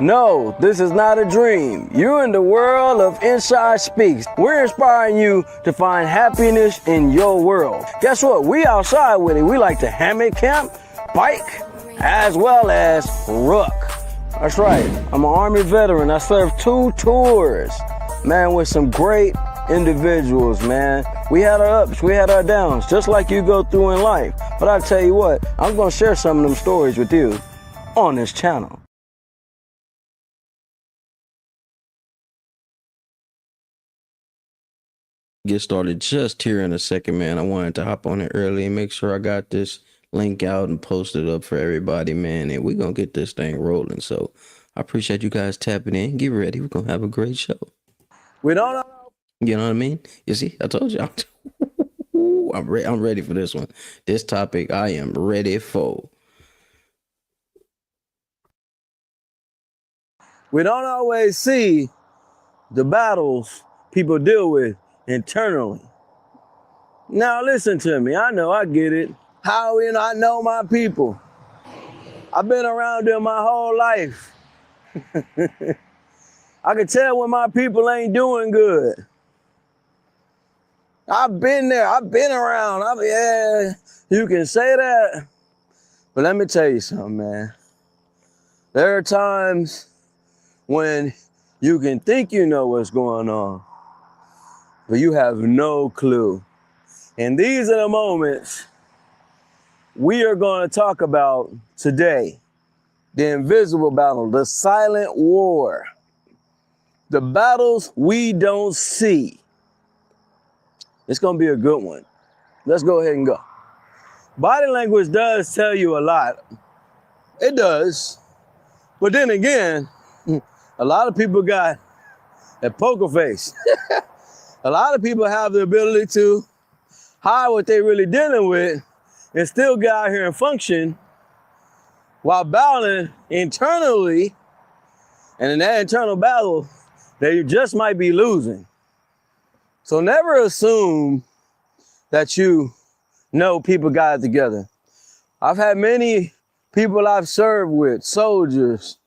No, this is not a dream. You're in the world of Inside Speaks. We're inspiring you to find happiness in your world. Guess what? We outside with it. We like to hammock camp, bike, as well as ruck. That's right. I'm an Army veteran. I served 2 tours, man, with some great individuals, man. We had our ups, we had our downs, just like you go through in life. But I tell you what, I'm gonna share some of them stories with you on this channel. Get started just here in a second, man. I wanted to hop on it early and make sure I got this link out and post it up for everybody, man. And we're gonna get this thing rolling. So I appreciate you guys tapping in. Get ready. We're gonna have a great show. We don't know. You know what I mean? You see, I told you. I'm ready for this one. This topic I am ready for. We don't always see the battles people deal with internally. Now listen to me. I know, I get it. How will I know my people? I've been around them my whole life. I can tell when my people ain't doing good. I've been there. I've been around. Yeah, you can say that. But let me tell you something, man. There are times when you can think you know what's going on, but you have no clue. And these are the moments we are going to talk about today. The invisible battle, the silent war, the battles we don't see. It's going to be a good one. Let's go ahead and go. Body language does tell you a lot. It does. But then again, a lot of people got a poker face. A lot of people have the ability to hide what they're really dealing with and still get out here and function while battling internally. And in that internal battle, they just might be losing. So never assume that you know people got it together. I've had many people I've served with, soldiers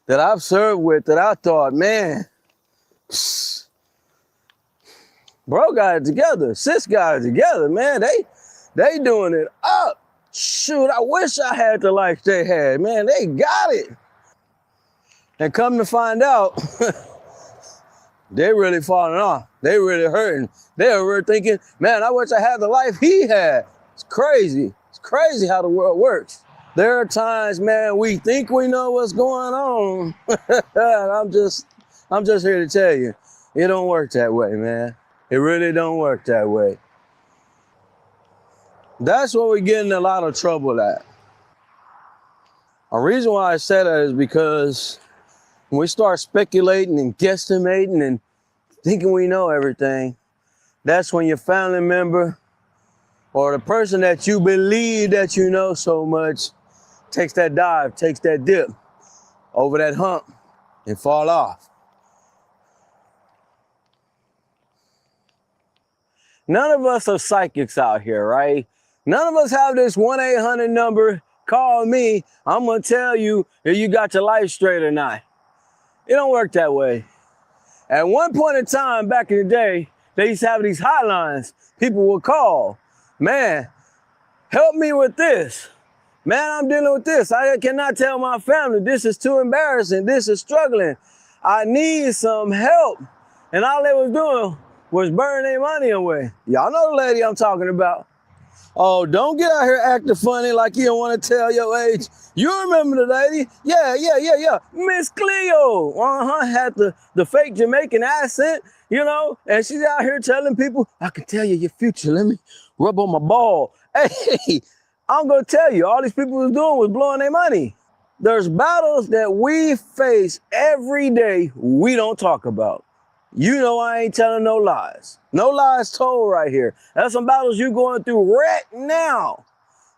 that I've served with, that I thought, man, bro got it together, sis got it together, man. They doing it up. Shoot, I wish I had the life they had, man. They got it. And come to find out, they really falling off. They really hurting. They were thinking, man, I wish I had the life he had. It's crazy. It's crazy how the world works. There are times, man, we think we know what's going on. I'm just here to tell you, it don't work that way, man. It really don't work that way. That's what we get in a lot of trouble at. A reason why I say that is because when we start speculating and guesstimating and thinking we know everything, that's when your family member or the person that you believe that you know so much takes that dive, takes that dip over that hump and fall off. None of us are psychics out here, right? None of us have this 1-800 number, call me, I'm gonna tell you if you got your life straight or not. It don't work that way. At one point in time back in the day, they used to have these hotlines. People would call, man, help me with this. Man, I'm dealing with this. I cannot tell my family. This is too embarrassing. This is struggling. I need some help. And all they was doing was burning their money away. Y'all know the lady I'm talking about. Oh, don't get out here acting funny like you don't want to tell your age. You remember the lady? Yeah. Miss Cleo. Had the fake Jamaican accent, you know, and she's out here telling people, I can tell you your future. Let me rub on my ball. Hey, I'm going to tell you, all these people was doing was blowing their money. There's battles that we face every day we don't talk about. You know I ain't telling no lies. No lies told right here. That's some battles you going through right now.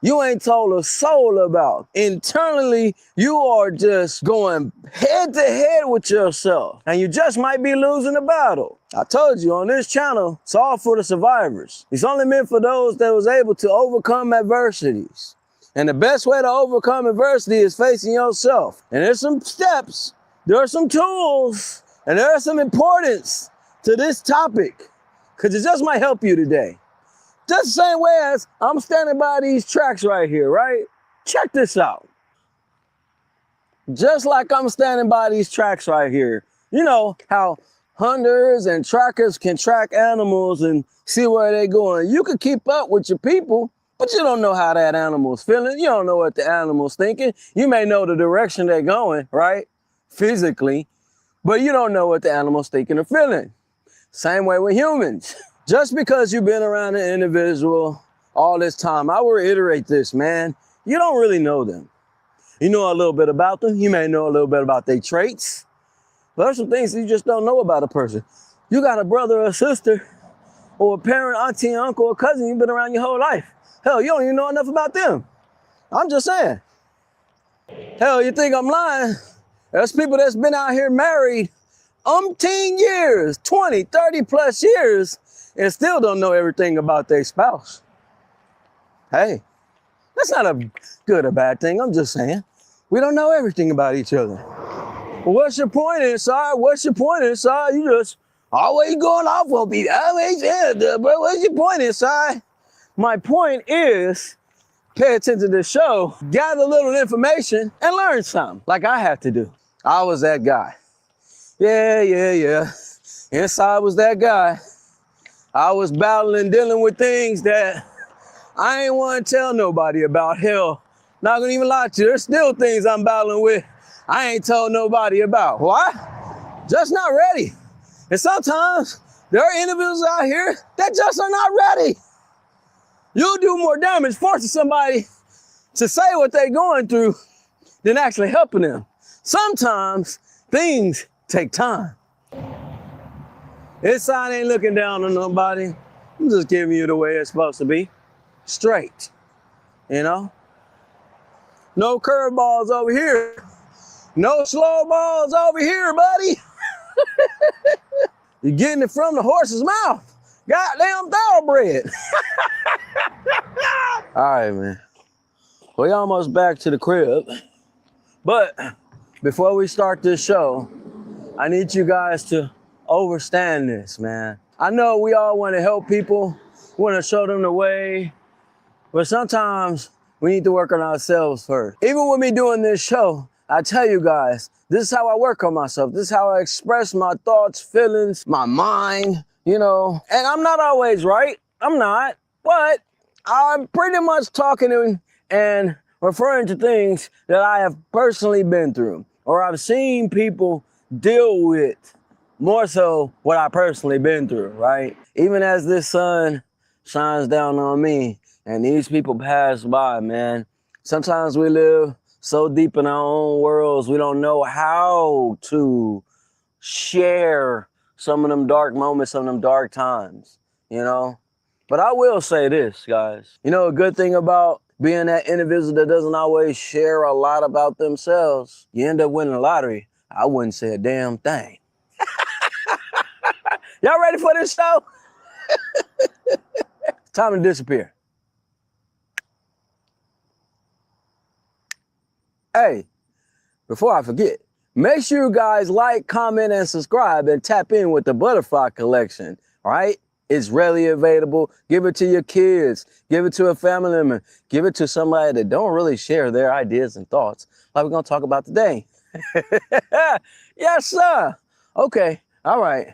You ain't told a soul about. Internally, you are just going head to head with yourself. And you just might be losing the battle. I told you on this channel, it's all for the survivors. It's only meant for those that was able to overcome adversities. And the best way to overcome adversity is facing yourself. And there's some steps there are some tools and there is some importance to this topic because it just might help you today. Just the same way as I'm standing by these tracks right here, right? Check this out. Just like I'm standing by these tracks right here. You know how hunters and trackers can track animals and see where they're going. You can keep up with your people, but you don't know how that animal's feeling. You don't know what the animal's thinking. You may know the direction they're going, right? Physically, but you don't know what the animal's thinking or feeling. Same way with humans. Just because you've been around an individual all this time, I will reiterate this, man. You don't really know them. You know a little bit about them. You may know a little bit about their traits. But there's some things you just don't know about a person. You got a brother or a sister or a parent, auntie, uncle, or cousin you've been around your whole life. Hell, you don't even know enough about them. I'm just saying. Hell, you think I'm lying? There's people that's been out here married umpteen years, 20, 30 plus years, and still don't know everything about their spouse. Hey, that's not a good or bad thing. I'm just saying. We don't know everything about each other. Well, what's your point inside? What's your point inside? You just always going off on people. Always, yeah, bro. What's your point inside? My point is, pay attention to the show, gather a little information, and learn something, like I had to do. I was that guy. Yeah. Inside was that guy. I was battling, dealing with things that I ain't want to tell nobody about. Hell, not gonna even lie to you. There's still things I'm battling with I ain't told nobody about. Why? Just not ready. And sometimes there are individuals out here that just are not ready. You'll do more damage forcing somebody to say what they're going through than actually helping them. Sometimes things take time. Inside ain't looking down on nobody. I'm just giving you the way it's supposed to be. Straight, you know? No curveballs over here. No slow balls over here, buddy. You're getting it from the horse's mouth. Goddamn thoroughbred. All right, man. We almost back to the crib. But before we start this show, I need you guys to understand this, man. I know we all want to help people, want to show them the way, but sometimes we need to work on ourselves first. Even with me doing this show, I tell you guys, this is how I work on myself. This is how I express my thoughts, feelings, my mind, you know. And I'm not always right. I'm not. But I'm pretty much talking and referring to things that I have personally been through or I've seen people deal with, more so what I personally been through, right? Even as this sun shines down on me and these people pass by, man, sometimes we live so deep in our own worlds, we don't know how to share some of them dark moments, some of them dark times, you know? But I will say this, guys. You know, a good thing about being that individual that doesn't always share a lot about themselves, you end up winning the lottery. I wouldn't say a damn thing. Y'all ready for this show? Time to disappear. Hey, before I forget, make sure you guys like, comment, and subscribe and tap in with the Butterfly Collection, all right? It's readily available. Give it to your kids. Give it to a family member. Give it to somebody that don't really share their ideas and thoughts like we're going to talk about today. Yes, sir. Okay, all right.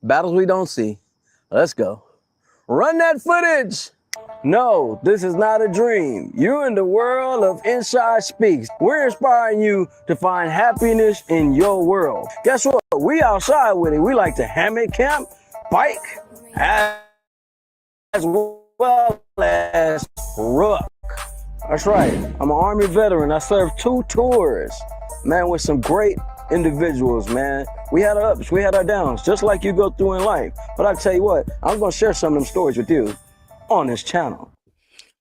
Battles we don't see. Let's go. Run that footage. No, this is not a dream. You're in the world of Inside Speaks. We're inspiring you to find happiness in your world. Guess what? We outside with it. We like to hammock camp, bike, as well as rook. That's right. I'm an Army veteran. I served 2 tours, man, with some great individuals, man. We had our ups, we had our downs, just like you go through in life. But I tell you what, I'm going to share some of them stories with you on this channel.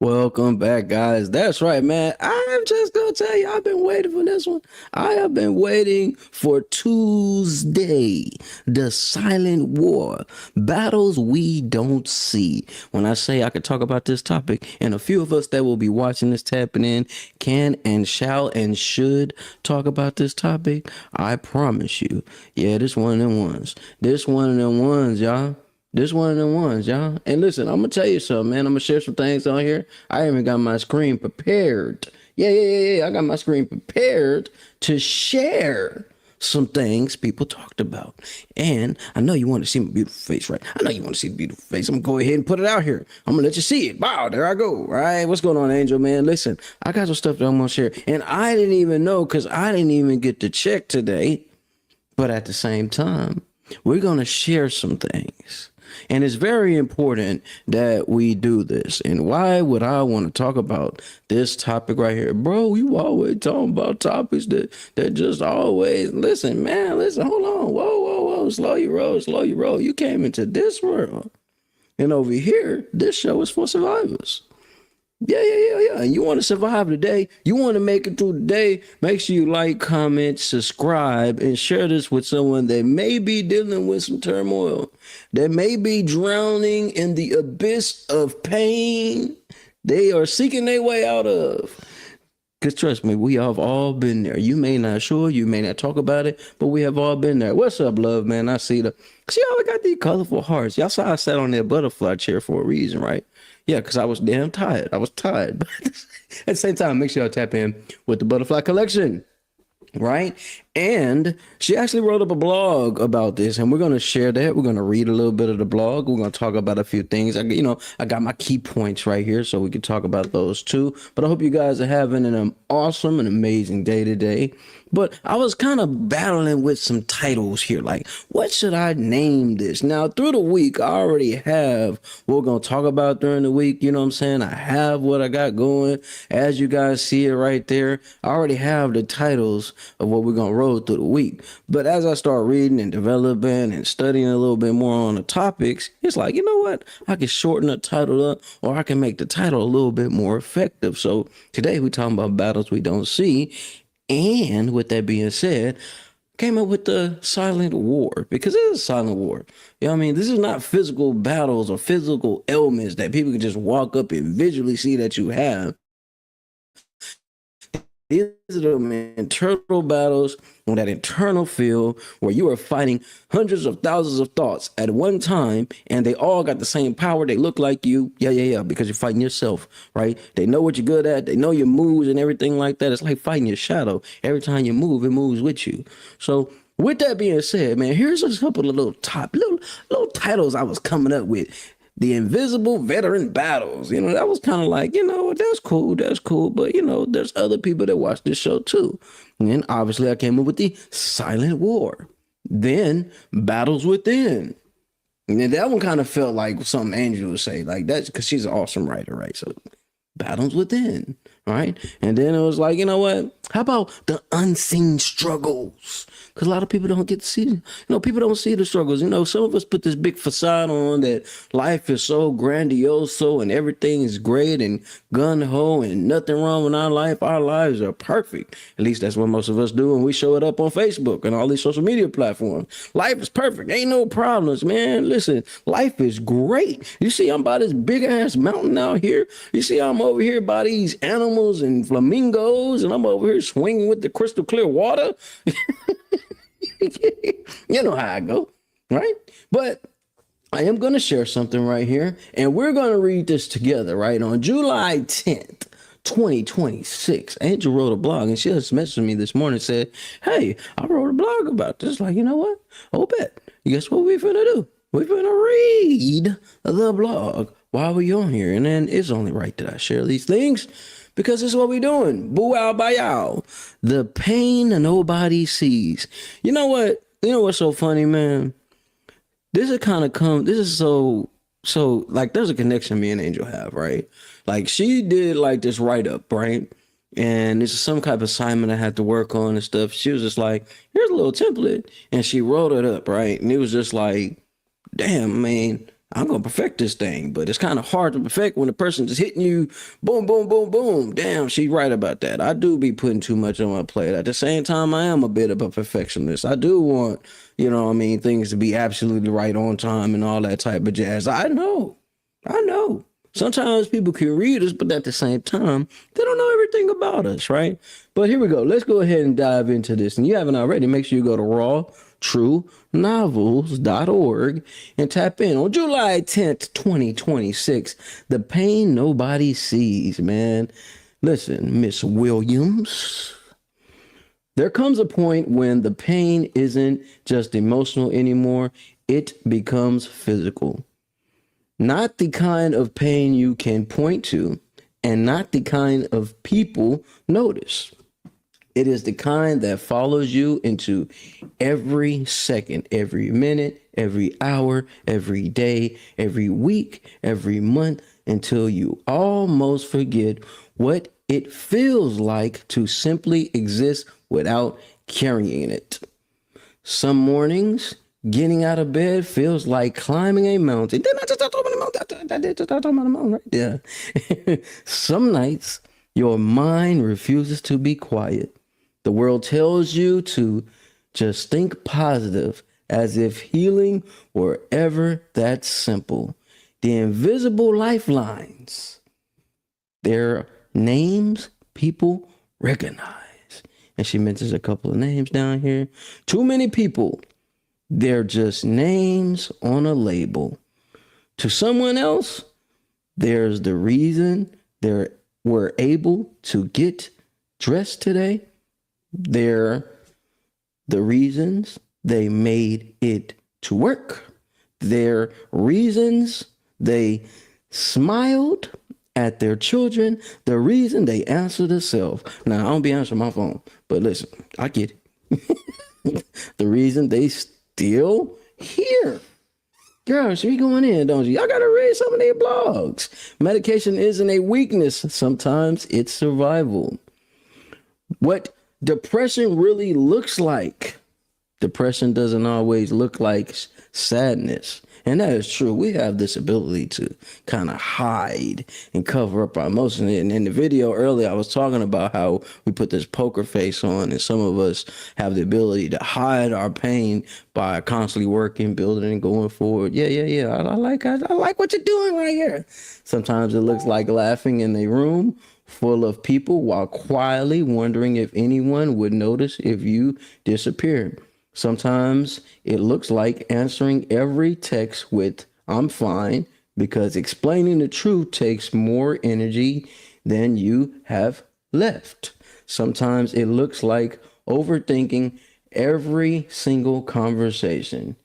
Welcome back, guys. That's right, man. I'm just gonna tell you, I've been waiting for this one. I have been waiting for Tuesday, the silent war, battles we don't see. When I say I could talk about this topic, and a few of us that will be watching this tapping in can and shall and should talk about this topic, I promise you. Yeah, this one of them ones. This one of them ones, y'all. This one of them ones, y'all. And listen, I'm gonna tell you something, man. I'm gonna share some things on here. I even got my screen prepared. Yeah. I got my screen prepared to share some things people talked about. And I know you want to see my beautiful face, right? I know you want to see the beautiful face. I'm gonna go ahead and put it out here. I'm gonna let you see it. Wow, there I go. All right, what's going on, Angel, man? Listen, I got some stuff that I'm gonna share. And I didn't even know because I didn't even get to check today. But at the same time, we're gonna share some things. And it's very important that we do this. And why would I want to talk about this topic right here? Bro, you always talking about topics that just always, listen, man, listen, hold on. Whoa. Slow your roll. You came into this world. And over here, this show is for survivors. Yeah. And you want to survive today. You want to make it through the day. Make sure you like, comment, subscribe, and share this with someone that may be dealing with some turmoil, that may be drowning in the abyss of pain they are seeking their way out of. Because trust me, we have all been there. You may not sure, you may not talk about it, but we have all been there. What's up, love, man? I see y'all got these colorful hearts. Y'all saw I sat on that butterfly chair for a reason, right? Yeah, because I was damn tired. I was tired. But at the same time, make sure y'all tap in with the Butterfly Collection, right? And she actually wrote up a blog about this, and we're going to share that. We're going to read a little bit of the blog. We're going to talk about a few things. I got my key points right here, so we can talk about those too. But I hope you guys are having an awesome and amazing day today. But I was kind of battling with some titles here, like, what should I name this? Now, through the week, I already have what we're going to talk about during the week. You know what I'm saying? I have what I got going. As you guys see it right there, I already have the titles of what we're going to roll through the week. But as I start reading and developing and studying a little bit more on the topics, it's like, you know what? I can shorten the title up, or I can make the title a little bit more effective. So today we're talking about battles we don't see. And with that being said, came up with the silent war, because it is a silent war. You know what I mean? This is not physical battles or physical ailments that people can just walk up and visually see that you have. These are the internal battles on that internal field where you are fighting hundreds of thousands of thoughts at one time, and they all got the same power. They look like you. Yeah, because you're fighting yourself, right? They know what you're good at. They know your moves and everything like that. It's like fighting your shadow. Every time you move, it moves with you. So with that being said, man, here's a couple of little titles I was coming up with. The Invisible Veteran Battles. That was kind of like, that's cool. But, there's other people that watch this show too. And then obviously I came up with the Silent War. Then Battles Within. And then that one kind of felt like something Angel would say, like that's because she's an awesome writer, right? So Battles Within, right? And then it was like, you know what? How about the unseen struggles? Because a lot of people don't get to see, people don't see the struggles. Some of us put this big facade on that life is so grandiose, and everything is great and gun-ho and nothing wrong with our life. Our lives are perfect. At least that's what most of us do when we show it up on Facebook and all these social media platforms. Life is perfect. Ain't no problems, man. Listen, life is great. You see, I'm by this big-ass mountain out here. You see, I'm over here by these animals and flamingos, and I'm over here swinging with the crystal clear water. You know how I go, right? But I am going to share something right here, and we're going to read this together, right? On July 10th, 2026, Angel wrote a blog, and she just messaged me this morning and said, hey, I wrote a blog about this. Like, you know what? Oh, bet. Guess what we finna do? We're finna read the blog while we're on here, and then it's only right that I share these things, because it's what we're doing. Boo out by y'all. The pain nobody sees. You know what? You know what's so funny, man? This is so like there's a connection me and Angel have, right? Like she did like this write-up, right? And it's some kind of assignment I had to work on and stuff. She was just like, here's a little template. And she wrote it up, right? And it was just like, damn, man, I'm gonna perfect this thing, but it's kind of hard to perfect when the person just hitting you, boom, boom, boom, boom. Damn, she's right about that. I do be putting too much on my plate. At the same time, I am a bit of a perfectionist. I do want, things to be absolutely right on time and all that type of jazz. I know. Sometimes people can read us, but at the same time, they don't know everything about us, right? But here we go. Let's go ahead and dive into this. And you haven't already, make sure you go to rawtruenovels.org and tap in. On July 10th, 2026, The Pain Nobody Sees, man. Listen, Miss Williams, there comes a point when the pain isn't just emotional anymore. It becomes physical. Not the kind of pain you can point to, and not the kind of people notice. It is the kind that follows you into every second, every minute, every hour, every day, every week, every month, until you almost forget what it feels like to simply exist without carrying it. Some mornings, getting out of bed feels like climbing a mountain. Didn't I just talk about the mountain? I did just talk about the mountain right there. Some nights, your mind refuses to be quiet. The world tells you to just think positive, as if healing were ever that simple. The invisible lifelines, their names people recognize. And she mentions a couple of names down here. Too many people. They're just names on a label. To someone else, there's the reason they were able to get dressed today. They're the reasons they made it to work. They're reasons they smiled at their children. The reason they answered the cell. Now, I don't be answering my phone, but listen, I get it. The reason they still here. Girls, we going in, don't you? Y'all gotta read some of their blogs. Medication isn't a weakness. Sometimes it's survival. What depression really looks like. Depression doesn't always look like sadness. And that is true. We have this ability to kind of hide and cover up our emotions. And in the video earlier, I was talking about how we put this poker face on, and some of us have the ability to hide our pain by constantly working, building, and going forward. Yeah. I like what you're doing right here. Sometimes it looks like laughing in a room full of people while quietly wondering if anyone would notice if you disappeared. Sometimes it looks like answering every text with "I'm fine," because explaining the truth takes more energy than you have left. Sometimes it looks like overthinking every single conversation.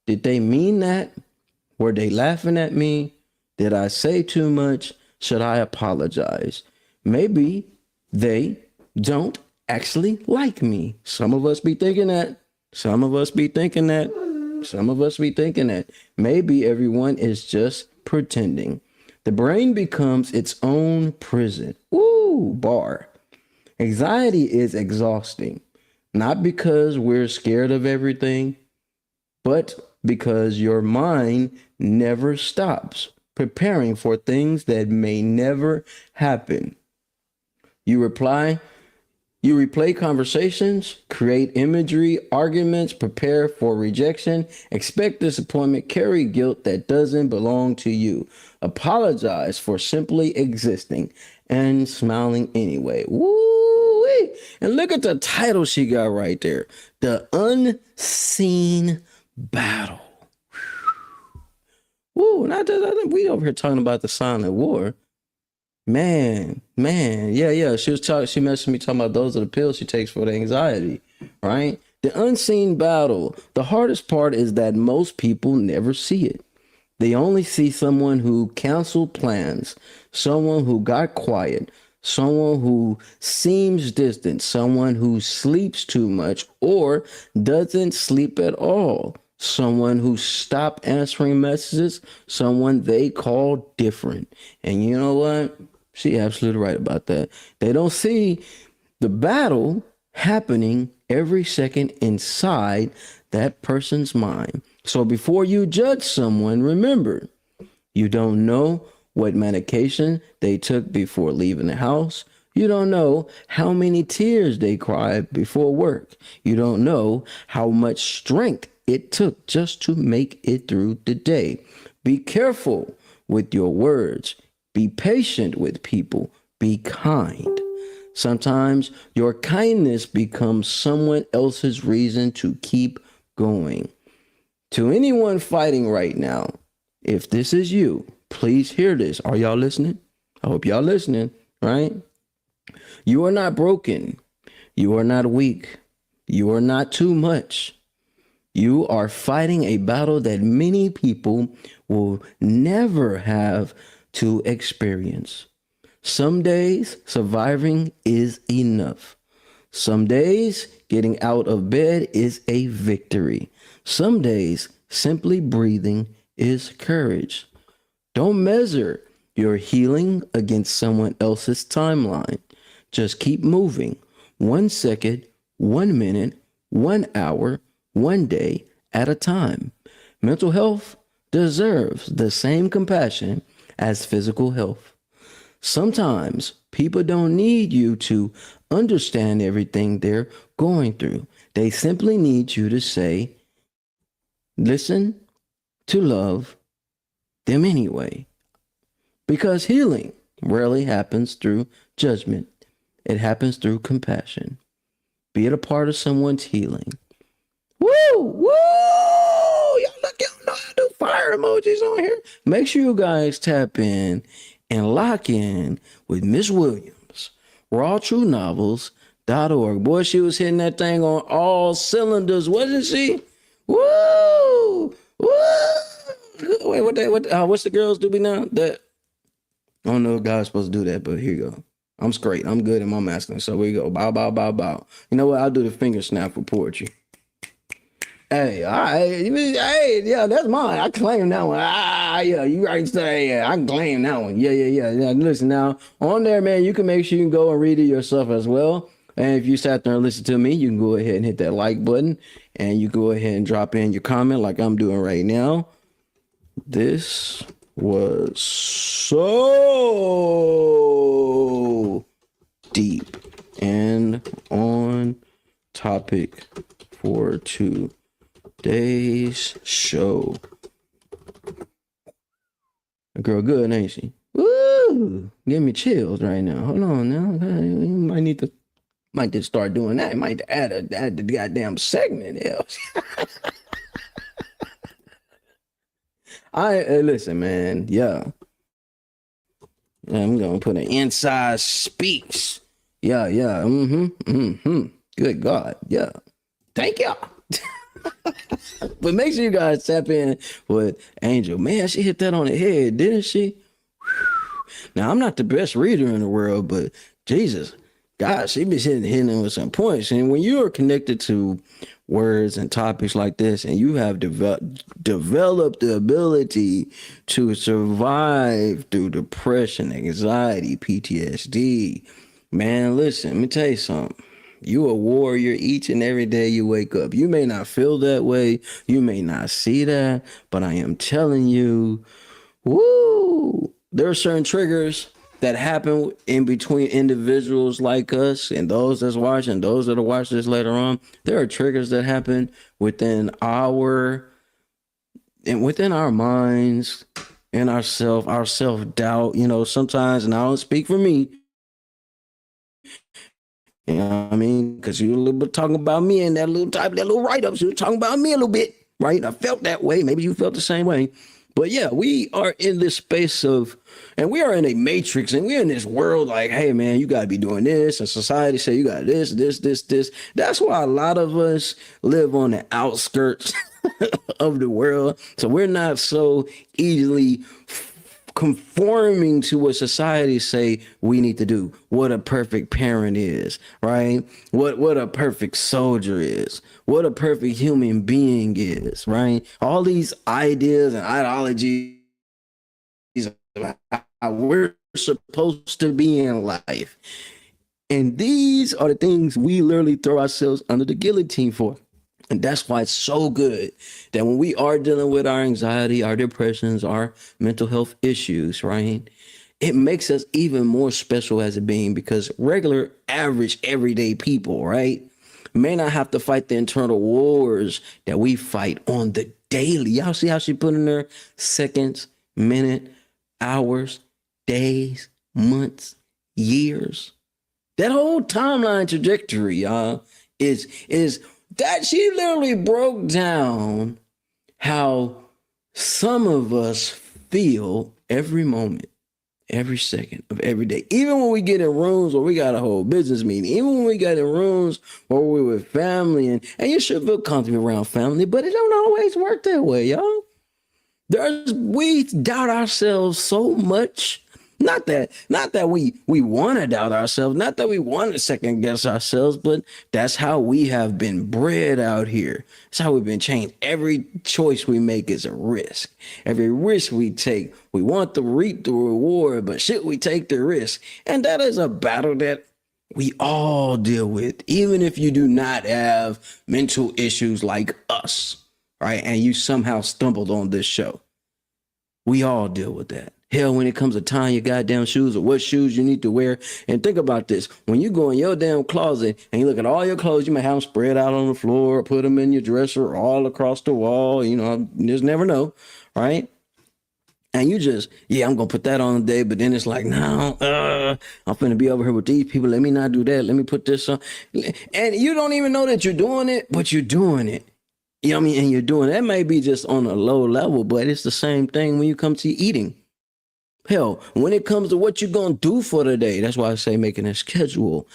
Did they mean that? Were they laughing at me? Did I say too much? Should I apologize? Maybe they don't actually like me. Some of us be thinking that. Some of us be thinking that. Maybe everyone is just pretending. The brain becomes its own prison. Woo, bar. Anxiety is exhausting, not because we're scared of everything, but because your mind never stops preparing for things that may never happen. You replay conversations, create imagery, arguments, prepare for rejection, expect disappointment, carry guilt that doesn't belong to you, apologize for simply existing, and smiling anyway. Woo-wee. And look at the title she got right there. The Unseen Battle. Woo, not just, we over here talking about the silent war. Man, yeah. She messaged me talking about those are the pills she takes for the anxiety, right? The unseen battle. The hardest part is that most people never see it. They only see someone who canceled plans, someone who got quiet, someone who seems distant, someone who sleeps too much or doesn't sleep at all, someone who stopped answering messages, someone they call different. And you know what? She absolutely right about that. They don't see the battle happening every second inside that person's mind. So before you judge someone, remember, you don't know what medication they took before leaving the house. You don't know how many tears they cried before work. You don't know how much strength it took just to make it through the day. Be careful with your words. Be patient with people. Be kind. Sometimes your kindness becomes someone else's reason to keep going. To anyone fighting right now, if this is you, please hear this. Are y'all listening? I hope y'all listening, right? You are not broken. You are not weak. You are not too much. You are fighting a battle that many people will never have to experience. Some days surviving is enough. Some days getting out of bed is a victory. Some days simply breathing is courage. Don't measure your healing against someone else's timeline. Just keep moving. 1 second, 1 minute, 1 hour, 1 day at a time. Mental health deserves the same compassion as physical health. Sometimes people don't need you to understand everything they're going through. They simply need you to say, listen to love them anyway. Because healing rarely happens through judgment. It happens through compassion. Be it a part of someone's healing. Woo! Woo! Y'all know how to do fire emojis on here. Make sure you guys tap in and lock in with Miss Williams. RawTrueNovels.org. Boy, she was hitting that thing on all cylinders, wasn't she? Woo! Woo! Wait, what's the girls do now? That I don't know if God's supposed to do that, but here you go. I'm straight. I'm good in my masculine. So we go. Bow, bow, bow, bow. You know what? I'll do the finger snap for poetry. Hey, all right. Hey, yeah, that's mine. I claim that one. Yeah, you right. Say, yeah, I can claim that one. Yeah. Listen now, on there, man, you can make sure you can go and read it yourself as well. And if you sat there and listened to me, you can go ahead and hit that like button, and you go ahead and drop in your comment like I'm doing right now. This was so deep and on topic for today's show. A girl good, ain't she? Woo! Give me chills right now. Hold on now. You might just start doing that. Might add the goddamn segment else. Listen, man. Yeah. I'm gonna put an inside speaks. Yeah. Good God. Yeah. Thank y'all. But make sure you guys tap in with Angel. Man, she hit that on the head, didn't she? Now, I'm not the best reader in the world, but Jesus, God, she be hitting with some points. And when you are connected to words and topics like this, and you have developed the ability to survive through depression, anxiety, PTSD, man, listen, let me tell you something. You a warrior each and every day you wake up. You may not feel that way. You may not see that, but I am telling you, woo, there are certain triggers that happen in between individuals like us and those that's watching, those that'll watch this later on. There are triggers that happen within our minds and our self-doubt. You know, sometimes, and I don't speak for me, you know what I mean? Because you were a little bit talking about me in that little write-up. You were talking about me a little bit, right? I felt that way. Maybe you felt the same way. But yeah, we are in this space and we are in a matrix, and we're in this world like, hey, man, you got to be doing this. And society say you got this. That's why a lot of us live on the outskirts of the world. So we're not so easily conforming to what society say we need to do. What a perfect parent is, right? What a perfect soldier is. What a perfect human being is, right? All these ideas and ideologies about how we're supposed to be in life. And these are the things we literally throw ourselves under the guillotine for. And that's why it's so good that when we are dealing with our anxiety, our depressions, our mental health issues, right? It makes us even more special as a being because regular, average, everyday people, right, may not have to fight the internal wars that we fight on the daily. Y'all see how she put in there seconds, minute, hours, days, months, years? That whole timeline trajectory, y'all, is that she literally broke down how some of us feel every moment, every second of every day. Even when we get in rooms where we got a whole business meeting, even when we got in rooms where we're with family, and you should feel comfortable around family, but it don't always work that way, y'all. We doubt ourselves so much. Not that we want to doubt ourselves, not that we want to second guess ourselves, but that's how we have been bred out here. That's how we've been changed. Every choice we make is a risk. Every risk we take, we want to reap the reward, but should we take the risk? And that is a battle that we all deal with, even if you do not have mental issues like us, right? And you somehow stumbled on this show. We all deal with that. Hell, when it comes to tying your goddamn shoes or what shoes you need to wear. And think about this. When you go in your damn closet and you look at all your clothes, you might have them spread out on the floor, or put them in your dresser or all across the wall. You know, you just never know, right? And you just, I'm going to put that on today. But then it's like, no, I'm going to be over here with these people. Let me not do that. Let me put this on. And you don't even know that you're doing it, but you're doing it. You know what I mean? And you're doing it. That may be just on a low level, but it's the same thing when you come to eating. Hell, when it comes to what you're going to do for the day, that's why I say making a schedule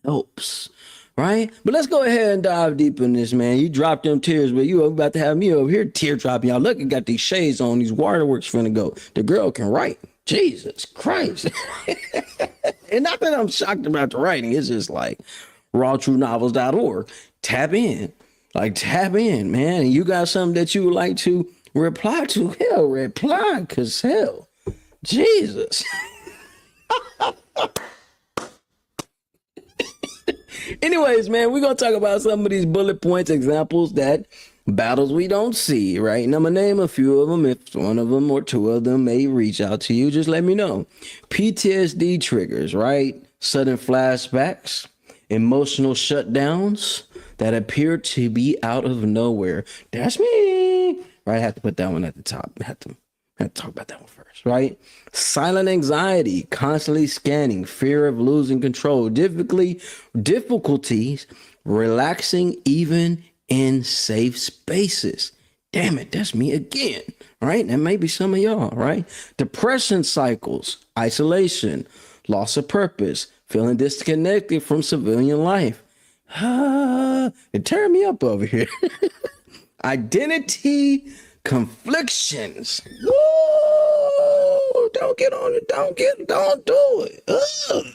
helps, right? But let's go ahead and dive deep in this, man. You dropped them tears, but you about to have me over here tear dropping. Y'all look, I got these shades on, these waterworks finna go. The girl can write. Jesus Christ. And not that I'm shocked about the writing. It's just like rawtruenovels.org. Tap in. Like, tap in, man. And you got something that you would like to reply to? Hell, reply, because hell. Jesus. Anyways, man, we're going to talk about some of these bullet points, examples that battles we don't see, right? And I'm going to name a few of them. If one of them or two of them may reach out to you, just let me know. PTSD triggers, right? Sudden flashbacks, emotional shutdowns that appear to be out of nowhere. That's me. Right? I have to put that one at the top. I have to talk about that one first, right? Silent anxiety, constantly scanning, fear of losing control, difficulties relaxing even in safe spaces. Damn it, that's me again, right? That may be some of y'all, right? Depression cycles, isolation, loss of purpose, feeling disconnected from civilian life. It turned me up over here. Identity conflictions. Woo! Don't get on it. Don't do it. Ugh.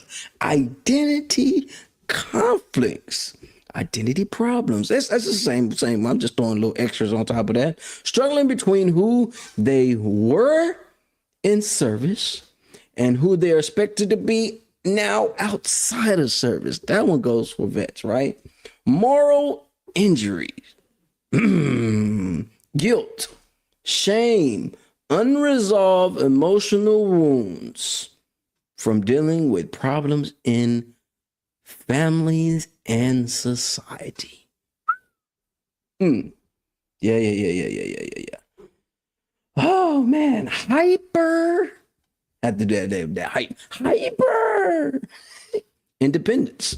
Identity conflicts. Identity problems. That's the same. I'm just throwing little extras on top of that. Struggling between who they were in service and who they're expected to be now outside of service. That one goes for vets, right? Moral injuries. Guilt, shame, unresolved emotional wounds from dealing with problems in families and society. Yeah. Oh man, hyper. At the hyper independence.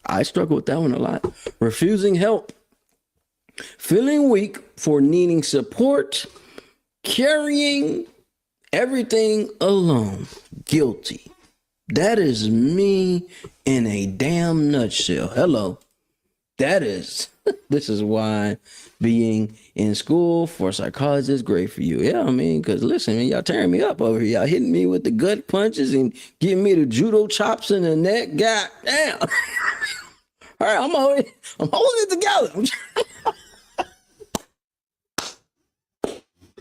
I struggle with that one a lot. Refusing help. Feeling weak for needing support, carrying everything alone, guilty. That is me in a damn nutshell. Hello. This is why being in school for psychology is great for you. Yeah, I mean, because listen, man, y'all tearing me up over here. Y'all hitting me with the gut punches and giving me the judo chops in the neck. God damn. All right, I'm holding it together.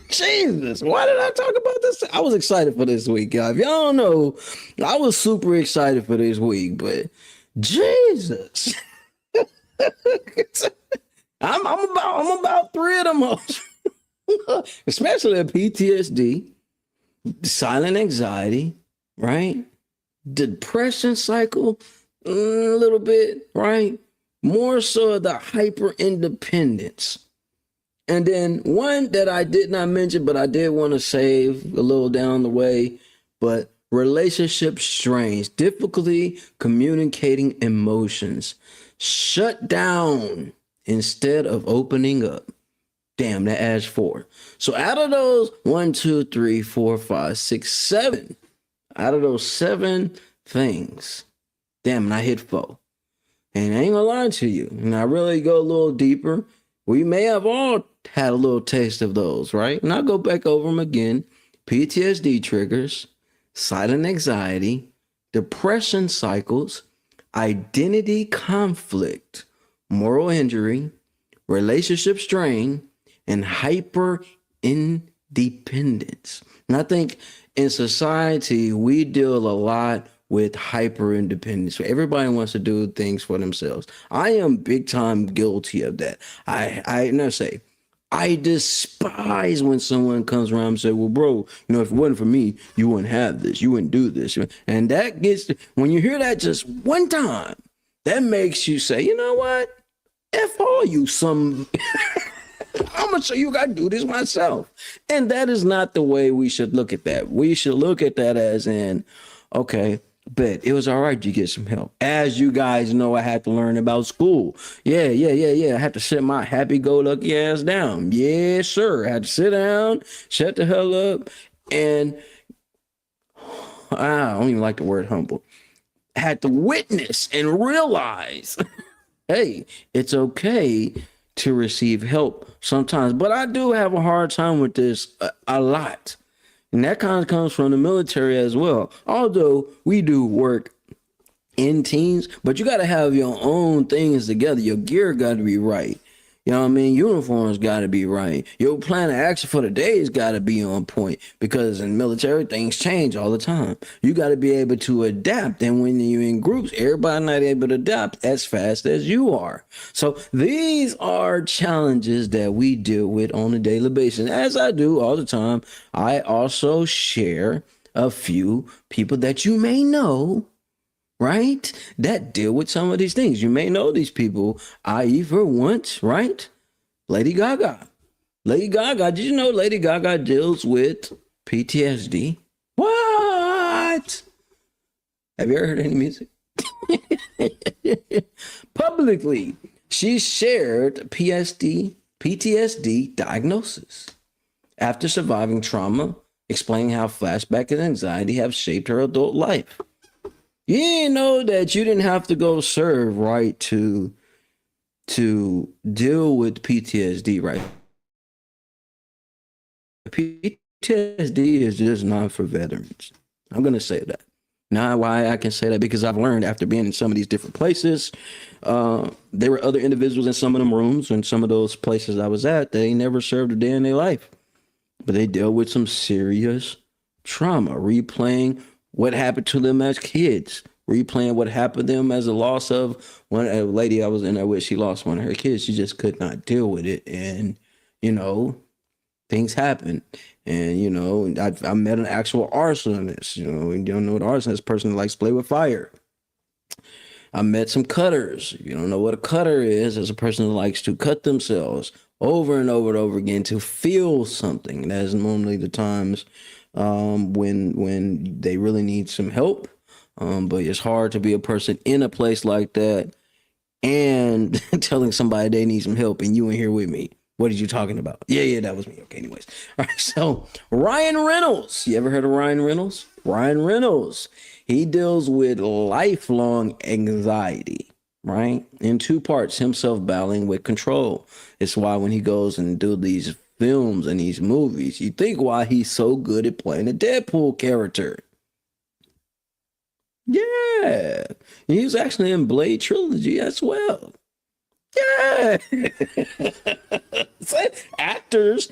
Jesus, why did I talk about this? I was excited for this week, y'all. If y'all don't know, I was super excited for this week, but Jesus. I'm about three of them, especially a PTSD, silent anxiety, right? Depression cycle, a little bit, right? More so the hyper independence. And then one that I did not mention, but I did want to save a little down the way, but relationship strains, difficulty communicating emotions, shut down instead of opening up. Damn, that adds 4. So out of those 1, 2, 3, 4, 5, 6, 7, out of those 7 things, damn, and I hit 4. And I ain't gonna lie to you, and I really go a little deeper. We may have all had a little taste of those, right? And I'll go back over them again. PTSD triggers, silent anxiety, depression cycles, identity conflict, moral injury, relationship strain, and hyper independence. And I think in society, we deal a lot with hyper independence. So everybody wants to do things for themselves. I am big time guilty of that. I never say, I despise when someone comes around and say, well, bro, if it wasn't for me, you wouldn't have this. You wouldn't do this. And that gets, when you hear that just one time, that makes you say, you know what? F all you some... I'm going to show you I do this myself. And that is not the way we should look at that. We should look at that as in, okay, but it was all right to get some help. As you guys know, I had to learn about school. Yeah. I had to sit my happy-go-lucky ass down. Yes, sir. I had to sit down, shut the hell up, and I don't even like the word humble. I had to witness and realize, hey, it's okay to receive help sometimes. But I do have a hard time with this a lot. And that kind of comes from the military as well. Although we do work in teams, but you got to have your own things together. Your gear got to be right. You know what I mean? Uniforms got to be right. Your plan of action for the day has got to be on point, because in military, things change all the time. You got to be able to adapt. And when you're in groups, everybody not able to adapt as fast as you are. So these are challenges that we deal with on a daily basis. As I do all the time, I also share a few people that you may know, right, that deal with some of these things. You may know these people, i.e. for once, right? Lady Gaga. Lady Gaga, did you know Lady Gaga deals with PTSD? What? Have you ever heard any music? Publicly, she shared PTSD diagnosis after surviving trauma, explaining how flashback and anxiety have shaped her adult life. You didn't know that you didn't have to go serve, right, to deal with PTSD, right? PTSD is just not for veterans. I'm going to say that. Now, why I can say that, because I've learned after being in some of these different places, there were other individuals in some of them rooms and some of those places I was at, they never served a day in their life. But they dealt with some serious trauma, replaying what happened to them as kids, replaying what happened to them as a loss of a lady I was in there with. She lost one of her kids. She just could not deal with it. And, things happen. And, I met an actual arsonist. You don't know what arsonist is, a person that likes to play with fire. I met some cutters. You don't know what a cutter is, as a person that likes to cut themselves over and over and over again to feel something. That is normally the times when they really need some help. But it's hard to be a person in a place like that and telling somebody they need some help and you ain't here with me. What are you talking about? Yeah, that was me. Okay, anyways. All right, so Ryan Reynolds. You ever heard of Ryan Reynolds? Ryan Reynolds. He deals with lifelong anxiety, right? In 2 parts, himself battling with control. It's why when he goes and do these films and these movies, you think why he's so good at playing a Deadpool character. Yeah, he was actually in Blade Trilogy as well. Yeah. actors,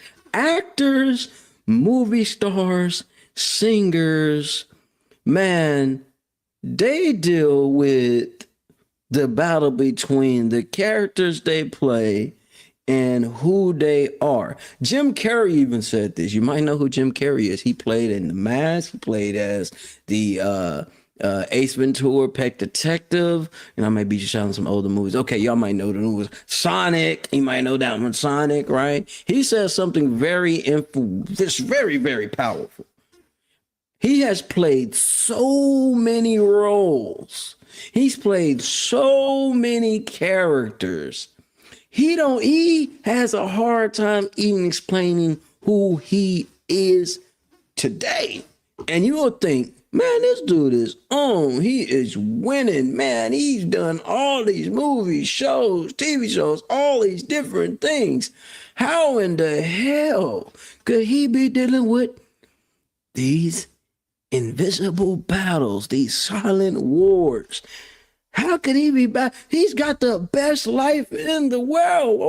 movie stars, singers, man, they deal with the battle between the characters they play and who they are. Jim Carrey even said this. You might know who Jim Carrey is. He played in The Mask. He played as the Ace Ventura, Pet Detective. And I might be just shouting some older movies. Okay, y'all might know the movies. Sonic. You might know that one, Sonic, right? He says something very, very powerful. He has played so many roles. He's played so many characters. He has a hard time even explaining who he is today. And you will think, man, this dude is on. He is winning, man. He's done all these movies, shows, TV shows, all these different things. How in the hell could he be dealing with these invisible battles, these silent wars? How could he be back? He's got the best life in the world.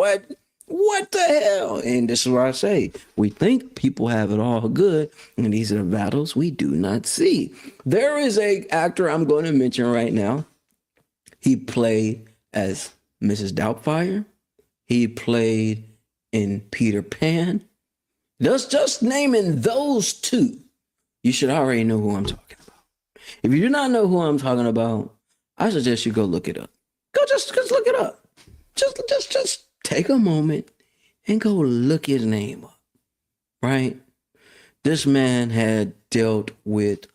What the hell? And this is where I say, we think people have it all good, and these are the battles we do not see. There is a actor I'm going to mention right now. He played as Mrs. Doubtfire. He played in Peter Pan. Just naming those two, you should already know who I'm talking about. If you do not know who I'm talking about, I suggest you go look it up. Go just look it up. Just take a moment and go look his name up, right? This man had dealt with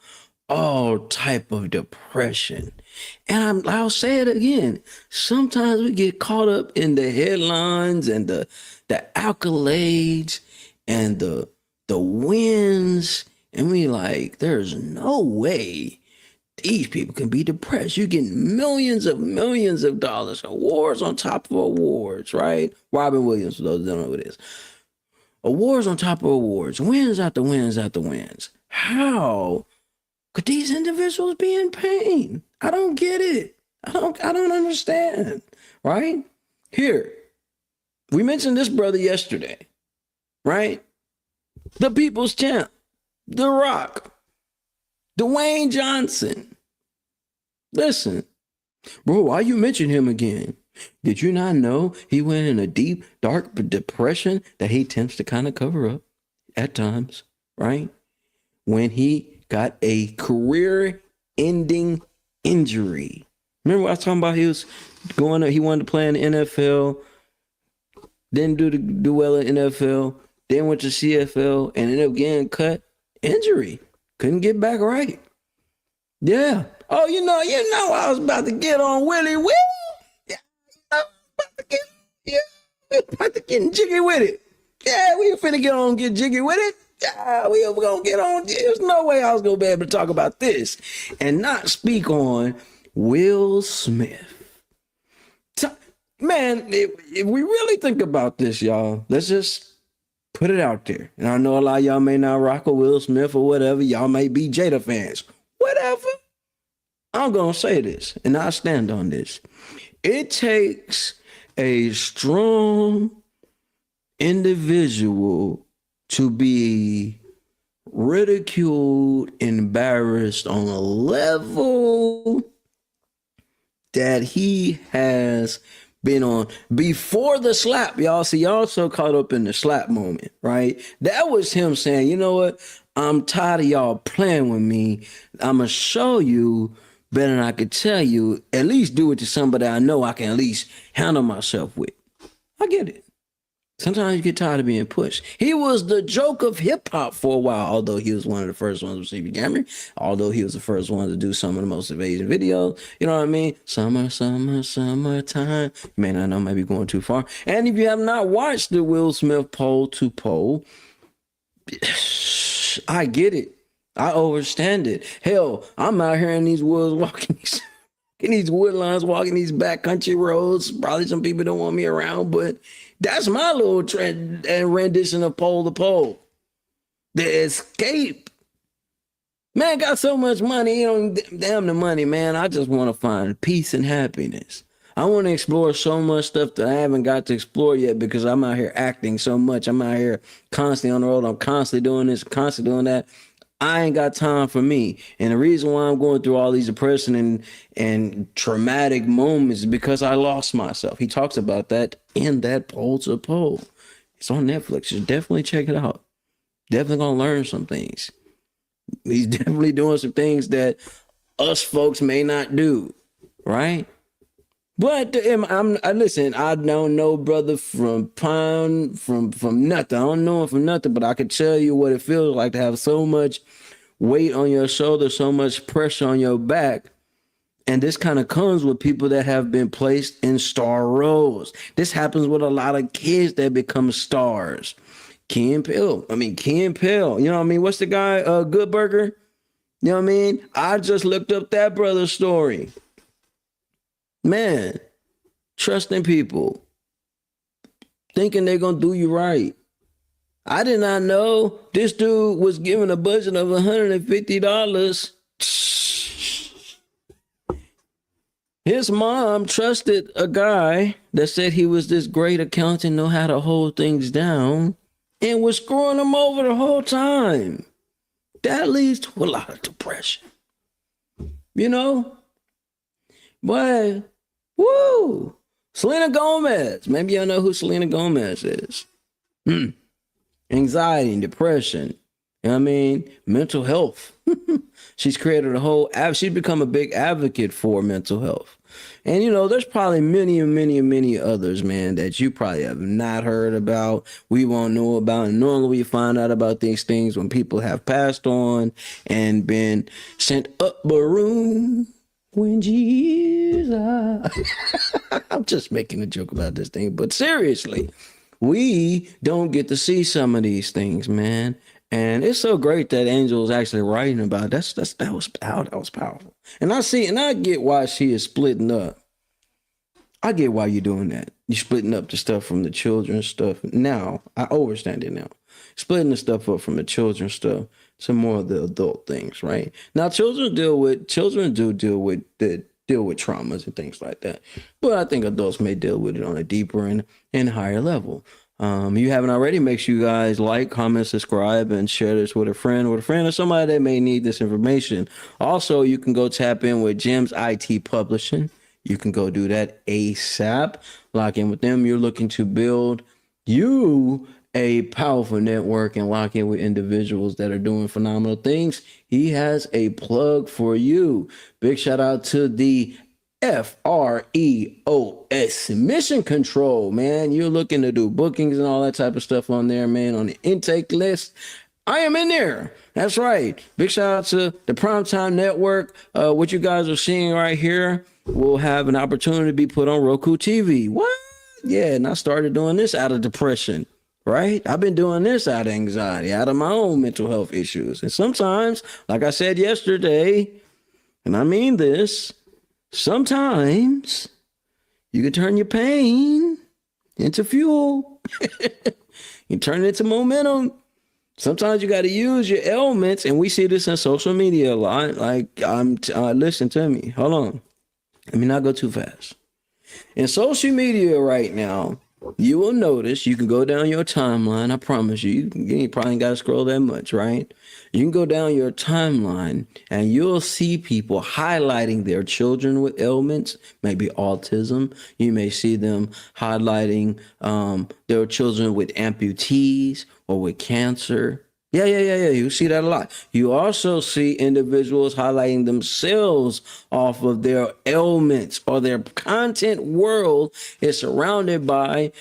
all type of depression. And I'll say it again. Sometimes we get caught up in the headlines and the accolades and the wins, and we like, there's no way these people can be depressed. You get millions of dollars, awards on top of awards, right? Robin Williams, for those that don't know what it is. Awards on top of awards, wins after wins after wins. How could these individuals be in pain? I don't get it. I don't understand, right? Here, we mentioned this brother yesterday, right? The People's Champ, The Rock, Dwayne Johnson. Listen, bro, why you mention him again? Did you not know he went in a deep, dark depression that he tends to kind of cover up at times, right? When he got a career-ending injury. Remember what I was talking about? He wanted to play in the NFL, didn't do well in NFL, then went to CFL and ended up getting cut. Injury. Couldn't get back right. Yeah. Oh, you know, I was about to get on Willie Will. Yeah, about to get jiggy with it. Yeah, we finna get jiggy with it. Yeah, we gonna get on. There's no way I was gonna be able to talk about this and not speak on Will Smith. Man, if we really think about this, y'all, let's just put it out there. And I know a lot of y'all may not rock with Will Smith or whatever. Y'all may be Jada fans. Whatever. I'm going to say this, and I stand on this. It takes a strong individual to be ridiculed, embarrassed on a level that he has been on before the slap, y'all. See, y'all so caught up in the slap moment, right? That was him saying, you know what? I'm tired of y'all playing with me. I'm going to show you better than I could tell you. At least do it to somebody I know I can at least handle myself with. I get it. Sometimes you get tired of being pushed. He was the joke of hip hop for a while, although he was one of the first ones to receive a Grammy, although he was the first one to do some of the most amazing videos. You know what I mean? Summertime. Man, I know I might be going too far. And if you have not watched the Will Smith Poll to Poll, I get it. I understand it. Hell, I'm out here in these woods walking these woodlines, walking these backcountry roads. Probably some people don't want me around, but that's my little trend and rendition of Pole to Pole. The escape. Man, got so much money, damn the money, man. I just want to find peace and happiness. I want to explore so much stuff that I haven't got to explore yet because I'm out here acting so much. I'm out here constantly on the road. I'm constantly doing this, constantly doing that. I ain't got time for me. And the reason why I'm going through all these depression and traumatic moments is because I lost myself. He talks about that in that Pole to Pole. It's on Netflix. You definitely check it out. Definitely gonna learn some things. He's definitely doing some things that us folks may not do, right? But listen. I don't know brother from pound from nothing. I don't know him from nothing, but I can tell you what it feels like to have so much weight on your shoulder, so much pressure on your back. And this kind of comes with people that have been placed in star roles. This happens with a lot of kids that become stars. Ken Pell. You know what I mean? What's the guy? Good Burger. You know what I mean? I just looked up that brother's story. Man, trusting people, thinking they're going to do you right. I did not know this dude was given a budget of $150. His mom trusted a guy that said he was this great accountant, know how to hold things down, and was screwing him over the whole time. That leads to a lot of depression. You know? But, woo! Selena Gomez. Maybe y'all know who Selena Gomez is. Anxiety and depression. You know what I mean? Mental health. She's created a whole she's become a big advocate for mental health. And you know, there's probably many others, man, that you probably have not heard about. We won't know about. And normally we find out about these things when people have passed on and been sent up a room when Jesus. I'm just making a joke about this thing, but seriously, we don't get to see some of these things, man. And it's so great that Angel is actually writing about it. That was powerful. And I get why she is splitting up. I get why you're doing that. You're splitting up the stuff from the children's stuff. Now, I understand it now. Splitting the stuff up from the children's stuff to more of the adult things, right? Now, children do deal with traumas and things like that. But I think adults may deal with it on a deeper and higher level. You haven't already, make sure you guys like, comment, subscribe, and share this with a friend or somebody that may need this information. Also, you can go tap in with Gems IT Publishing. You can go do that ASAP. Lock in with them. You're looking to build you a powerful network and lock in with individuals that are doing phenomenal things. He has a plug for you. Big shout out to the FREOS Mission Control, man. You're looking to do bookings and all that type of stuff on there, man, on the intake list. I am in there. That's right. Big shout out to the Primetime Network. What you guys are seeing right here will have an opportunity to be put on Roku TV. What? Yeah, and I started doing this out of depression, right? I've been doing this out of anxiety, out of my own mental health issues. And sometimes, like I said yesterday, and I mean this, sometimes you can turn your pain into fuel. You turn it into momentum. Sometimes you got to use your ailments, and we see this in social media a lot. Like, listen to me. Hold on. Let me not go too fast. In social media right now, you will notice you can go down your timeline. I promise you, you probably ain't got to scroll that much, right? You can go down your timeline and you'll see people highlighting their children with ailments, maybe autism. You may see them highlighting their children with amputees or with cancer. Yeah. You see that a lot. You also see individuals highlighting themselves off of their ailments, or their content world is surrounded by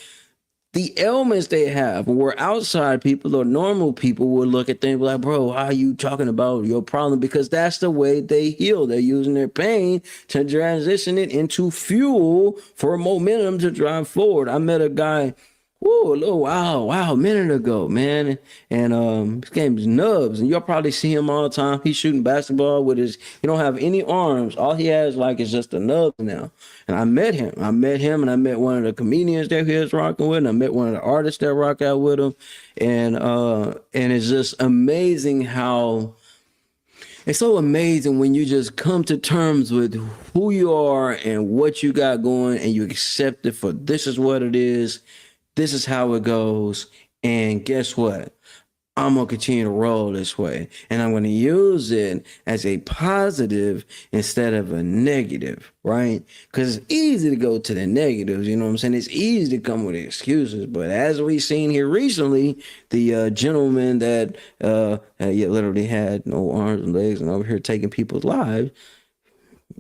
the ailments they have. Where outside people or normal people would look at things like, bro, how are you talking about your problem? Because that's the way they heal. They're using their pain to transition it into fuel for momentum to drive forward. I met a guy a minute ago, man. And his name is Nubs, and you'll probably see him all the time. He's shooting basketball with he don't have any arms. All he has is just a nub now. And I met him, and I met one of the comedians that he was rocking with, and I met one of the artists that rock out with him. And it's just amazing how it's so amazing when you just come to terms with who you are and what you got going, and you accept it for this is what it is. This is how it goes. And guess what? I'm going to continue to roll this way. And I'm going to use it as a positive instead of a negative, right? Because it's easy to go to the negatives, you know what I'm saying? It's easy to come with excuses. But as we've seen here recently, the gentleman that literally had no arms and legs and over here taking people's lives,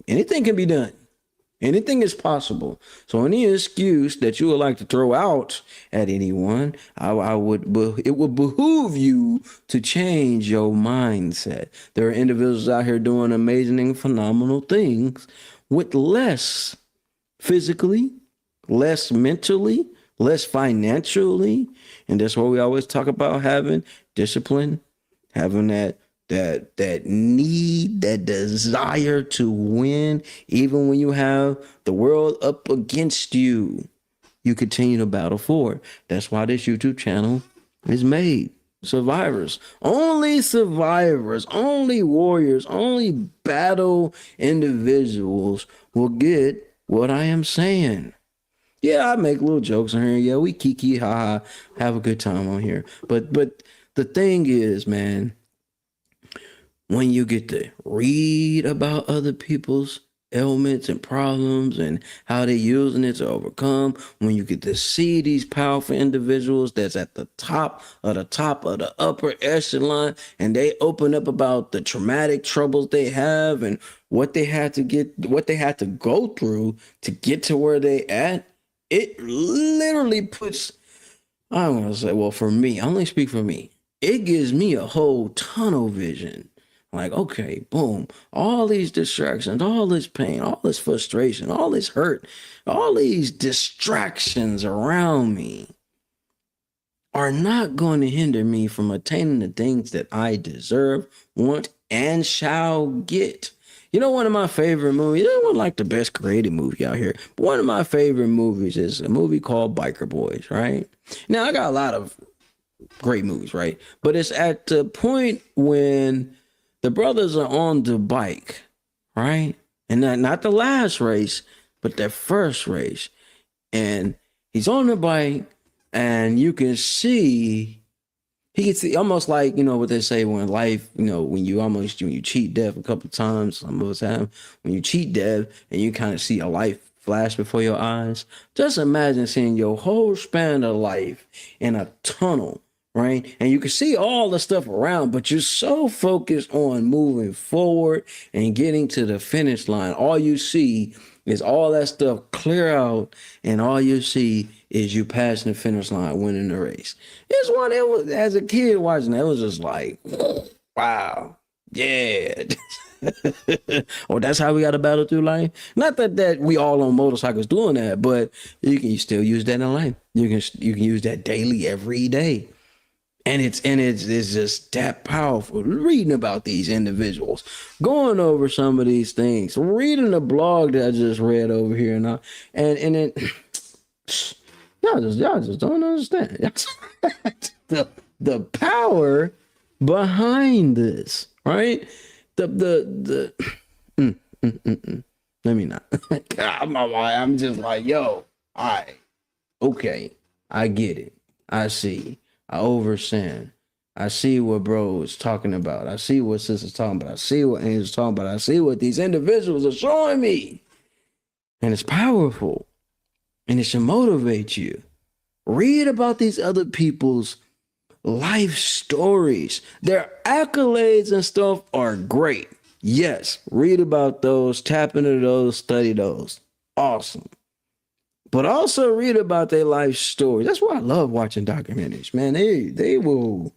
anything can be done. Anything is possible. So any excuse that you would like to throw out at anyone, it would behoove you to change your mindset. There are individuals out here doing amazing and phenomenal things with less physically, less mentally, less financially. And that's why we always talk about having discipline, having that need, that desire to win, even when you have the world up against you, you continue to battle forward. That's why this YouTube channel is made. Survivors, only warriors, only battle individuals will get what I am saying. Yeah, I make little jokes on here. Yeah, we kiki, haha, have a good time on here. But the thing is, man, when you get to read about other people's ailments and problems and how they're using it to overcome, when you get to see these powerful individuals that's at the top of the upper echelon, and they open up about the traumatic troubles they have and what they had to go through to get to where they at, it literally puts, I'm gonna say, well, for me, I only speak for me, it gives me a whole tunnel vision. Like, okay, boom, all these distractions, all this pain, all this frustration, all this hurt, all these distractions around me are not going to hinder me from attaining the things that I deserve, want, and shall get. You know, one of my favorite movies, it wasn't like the best creative movie out here, but one of my favorite movies is a movie called Biker Boys, right? Now, I got a lot of great movies, right? But it's at the point when the brothers are on the bike, right? And not the last race, but their first race. And he's on the bike, and you can see, he can see almost like, you know, what they say when life, you know, when you cheat death a couple of times, some of us have, when you cheat death and you kind of see a life flash before your eyes. Just imagine seeing your whole span of life in a tunnel. Right? And you can see all the stuff around, but you're so focused on moving forward and getting to the finish line. All you see is all that stuff clear out, and all you see is you passing the finish line, winning the race. It's one that was, as a kid watching that, it was just like, wow, yeah. Or that's how we got to battle through life. Not that we all on motorcycles doing that, but you can still use that in life. You can use that daily, every day. And it's just that powerful. Reading about these individuals, going over some of these things, reading the blog that I just read over here, and then y'all just don't understand the power behind this, right? Let me not. I'm just like, yo, all right, okay, I get it, I see. I overstand. I see what bro is talking about. I see what sister's talking about. I see what Angel's talking about. I see what these individuals are showing me. And it's powerful. And it should motivate you. Read about these other people's life stories. Their accolades and stuff are great. Yes, read about those, tap into those, study those. Awesome. But also read about their life story. That's why I love watching documentaries, man. They will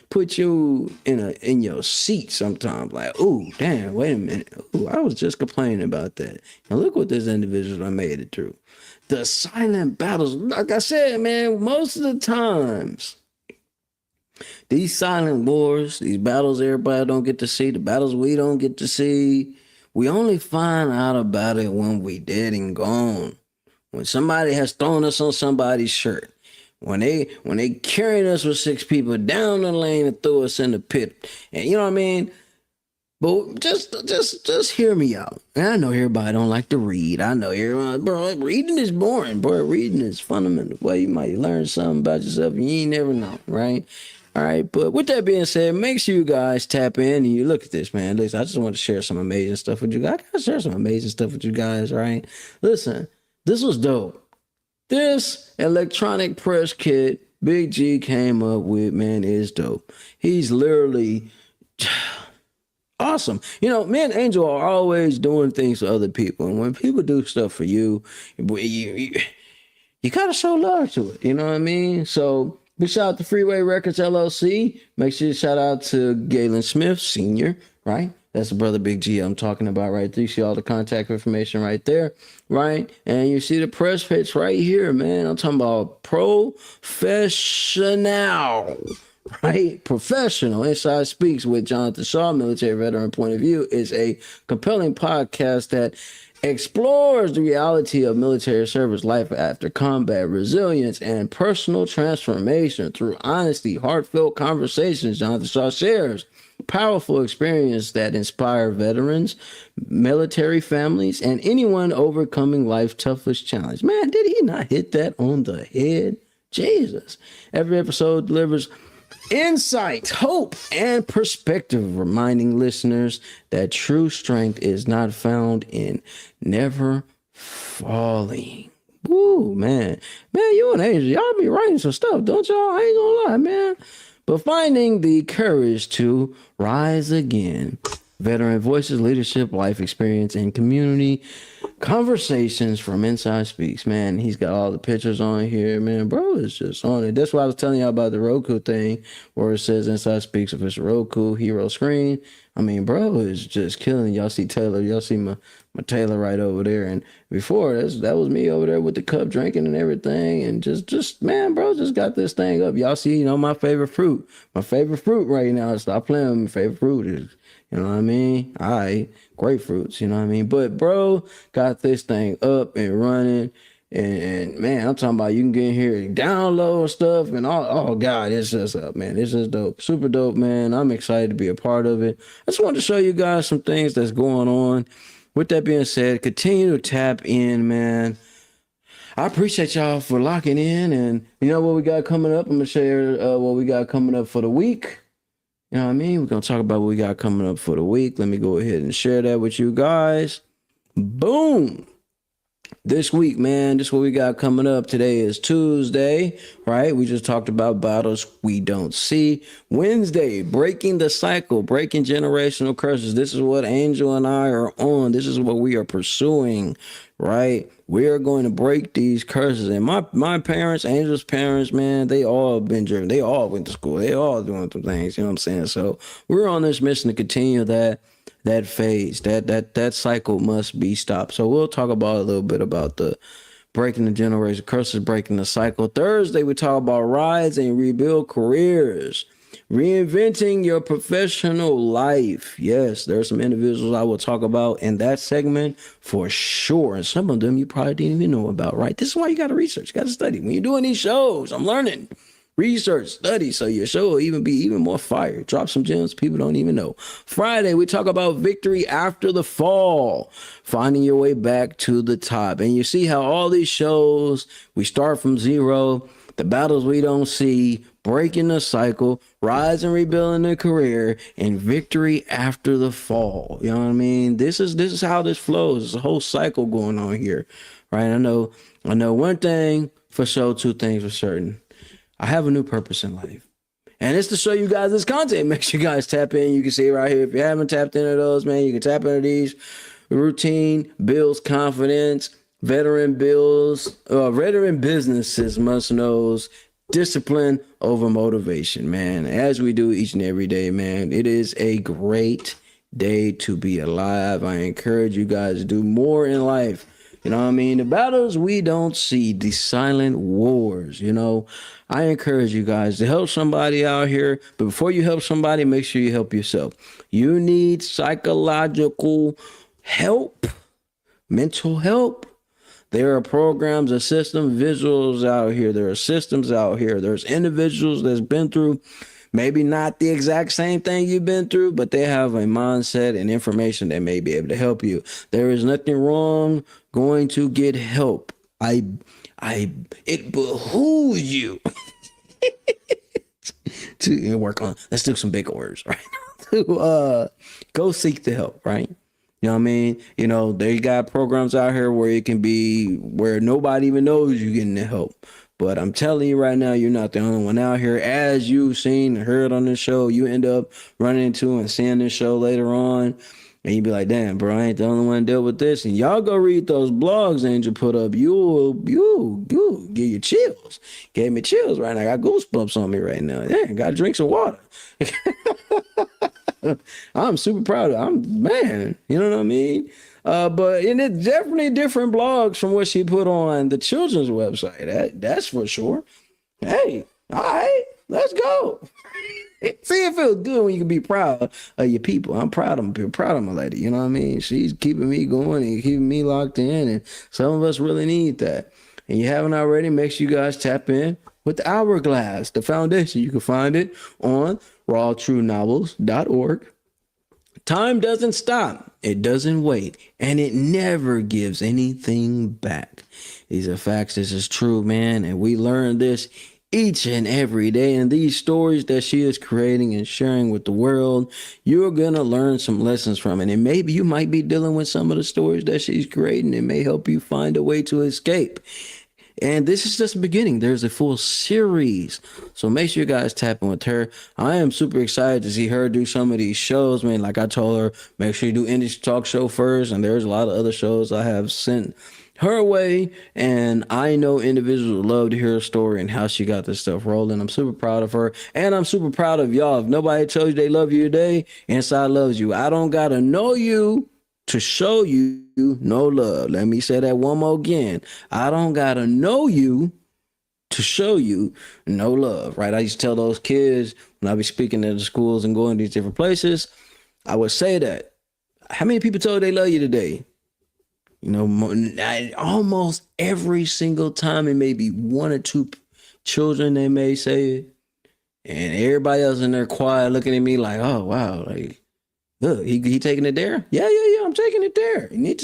put you in your seat sometimes. Like, oh, damn, wait a minute. Ooh, I was just complaining about that. And look what this individual I made it through. The silent battles, like I said, man, most of the times, these silent wars, these battles everybody don't get to see, the battles we don't get to see, we only find out about it when we dead and gone. When somebody has thrown us on somebody's shirt, when they carried us with 6 people down the lane and threw us in the pit, and you know what I mean. But just hear me out. And I know everybody don't like to read. I know everybody, bro. Reading is boring, bro. Reading is fundamental. Well, you might learn something about yourself and you ain't never know, right? All right, but with that being said, make sure you guys tap in and you look at this, man. Listen, I just want to share some amazing stuff with you guys. I gotta share some amazing stuff with you guys, right? Listen, this was dope. This electronic press kit Big G came up with, man, is dope. He's literally awesome. You know, me and Angel are always doing things for other people. And when people do stuff for you, you gotta show love to it. You know what I mean? So big shout out to Freeway Records LLC. Make sure you shout out to Galen Smith Sr., right? That's the brother Big G I'm talking about right there. You see all the contact information right there, right? And you see the press pitch right here, man. I'm talking about professional, right? Professional. Inside Speaks with Jonathan Shaw, military veteran point of view, is a compelling podcast that explores the reality of military service life after combat, resilience, and personal transformation through honesty, heartfelt conversations. Jonathan Shaw shares powerful experience that inspire veterans, military families, and anyone overcoming life's toughest challenge. Man, did he not hit that on the head? Jesus. Every episode delivers insight, hope, and perspective, reminding listeners that true strength is not found in never falling. Woo, man. Man, you and Angel, y'all be writing some stuff, don't y'all? I ain't gonna lie, man. But finding the courage to rise again. Veteran voices, leadership, life experience, and community conversations from Inside Speaks. Man, he's got all the pictures on here, man. Bro is just on it. That's why I was telling y'all about the Roku thing where it says Inside Speaks official Roku hero screen. I mean, bro is just killing. Y'all see Taylor. Y'all see my Taylor right over there. And before that was me over there with the cup drinking and everything. And just man, bro, just got this thing up. Y'all see, you know, my favorite fruit. My favorite fruit right now. Stop playing with my favorite fruit is, you know what I mean? All right, grapefruits, you know what I mean? But bro got this thing up and running. And man, I'm talking about you can get in here and download stuff and all. Oh God, it's just up, man. It's just dope. Super dope, man. I'm excited to be a part of it. I just wanted to show you guys some things that's going on. With that being said, continue to tap in, man. I appreciate y'all for locking in. And you know what we got coming up? I'm going to share what we got coming up for the week. You know what I mean? We're going to talk about what we got coming up for the week. Let me go ahead and share that with you guys. Boom. This week, man, this is what we got coming up. Today is Tuesday, right? We just talked about battles we don't see. Wednesday, breaking the cycle, breaking generational curses. This is what Angel and I are on. This is what we are pursuing, right? We are going to break these curses. And my parents, Angel's parents, man, they all been driven. They all went to school. They all doing some things, you know what I'm saying? So we're on this mission to continue that phase, that cycle must be stopped. So we'll talk about a little bit about the breaking the generation curses, breaking the cycle. Thursday, we talk about rise and rebuild careers, reinventing your professional life. Yes, there are some individuals I will talk about in that segment for sure. And some of them you probably didn't even know about, right? This is why you got to research, you got to study. When you're doing these shows, I'm learning. Research, study, so your show will even be even more fire. Drop some gems people don't even know. Friday, we talk about victory after the fall, finding your way back to the top. And you see how all these shows, we start from zero, the battles we don't see, breaking the cycle, rise and rebuilding the career, and victory after the fall. You know what I mean? This is how this flows. There's a whole cycle going on here, right? I know one thing for sure, two things for certain. I have a new purpose in life. And it's to show you guys this content. Make sure you guys tap in. You can see it right here. If you haven't tapped into those, man, you can tap into these. Routine builds confidence. Veteran businesses must know discipline over motivation, man. As we do each and every day, man, it is a great day to be alive. I encourage you guys to do more in life. You know what I mean? The battles we don't see, the silent wars, you know. I encourage you guys to help somebody out here. But before you help somebody, make sure you help yourself. You need psychological help, mental help. There are programs and system visuals out here. There are systems out here. There's individuals that's been through maybe not the exact same thing you've been through, but they have a mindset and information that may be able to help you. There is nothing wrong going to get help. It behooves you to work on, let's do some big orders, right? To go seek the help, right? You know what I mean? You know, they got programs out here where it can be where nobody even knows you're getting the help. But I'm telling you right now, you're not the only one out here. As you've seen and heard on this show, you end up running into and seeing this show later on. And you be like, damn, bro, I ain't the only one to deal with this. And y'all go read those blogs Angel put up. You'll get your chills. Gave me chills right now. I got goosebumps on me right now. Yeah, got to drink some water. I'm super proud of man, you know what I mean? But and it's definitely different blogs from what she put on the children's website. That's for sure. Hey, all right, let's go. See, it feels good when you can be proud of your people. I'm proud of my lady. You know what I mean? She's keeping me going and keeping me locked in. And some of us really need that. And you haven't already, make sure you guys tap in with the Hourglass, the foundation. You can find it on rawtruenovels.org. Time doesn't stop. It doesn't wait. And it never gives anything back. These are facts. This is true, man. And we learn this each and every day. And these stories that she is creating and sharing with the world, you're going to learn some lessons from it. And maybe you might be dealing with some of the stories that she's creating. It may help you find a way to escape. And this is just the beginning. There's a full series. So make sure you guys tap in with her. I am super excited to see her do some of these shows, man. Like I told her, make sure you do Indie Talk Show first. And there's a lot of other shows I have sent her way. And I know individuals would love to hear her story and how she got this stuff rolling. I'm super proud of her. And I'm super proud of y'all. If nobody tells you they love you today, Inside loves you. I don't got to know you to show you no love. Let me say that one more again. I don't gotta know you to show you no love, right? I used to tell those kids when I be speaking at the schools and going to these different places, I would say that. How many people told they love you today? You know, almost every single time it may be one or two children they may say it, and everybody else in there quiet looking at me like, oh wow, like, look, he taking it there? Yeah, I'm taking it there. You need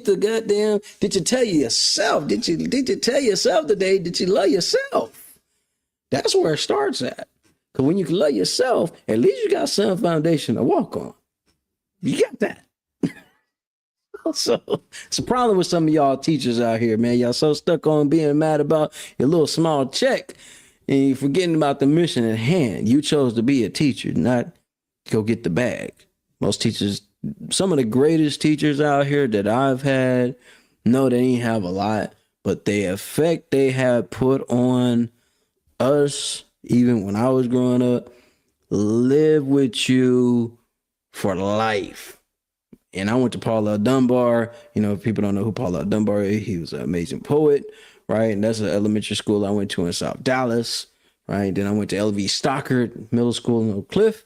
to goddamn, did you tell yourself? Did you tell yourself today, did you love yourself? That's where it starts at. Because when you can love yourself, at least you got some foundation to walk on. You got that. So it's a problem with some of y'all teachers out here, man. Y'all so stuck on being mad about your little small check and you're forgetting about the mission at hand. You chose to be a teacher, not go get the bag. Most teachers, some of the greatest teachers out here that I've had, no, they ain't have a lot, but the effect they have put on us, even when I was growing up, live with you for life. And I went to Paul L. Dunbar. You know, if people don't know who Paul L. Dunbar is, he was an amazing poet, right? And that's an elementary school I went to in South Dallas, right? Then I went to L.V. Stockard Middle School in Oak Cliff.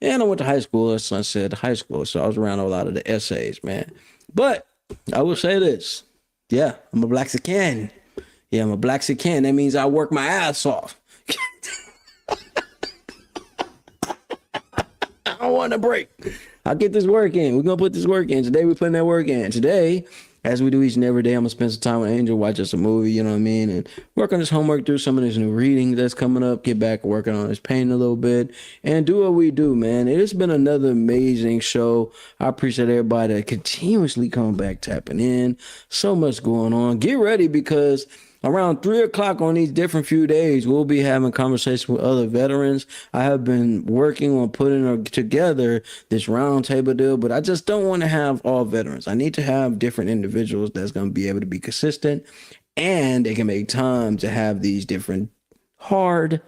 And I went to high school at Sunset High School. So I was around a lot of the essays, man. But I will say this. Yeah, I'm a Blaxican. Yeah, I'm a Blaxican. That means I work my ass off. I don't want a break. I'll get this work in. We're going to put this work in. Today, we're putting that work in. Today, as we do each and every day, I'm going to spend some time with Angel, watch us a movie, you know what I mean? And work on his homework, do some of his new reading that's coming up, get back working on his painting a little bit, and do what we do, man. It's been another amazing show. I appreciate everybody that continuously come back, tapping in. So much going on. Get ready because around 3 o'clock on these different few days, we'll be having conversations with other veterans. I have been working on putting together this roundtable deal, but I just don't want to have all veterans. I need to have different individuals that's going to be able to be consistent, and they can make time to have these different hard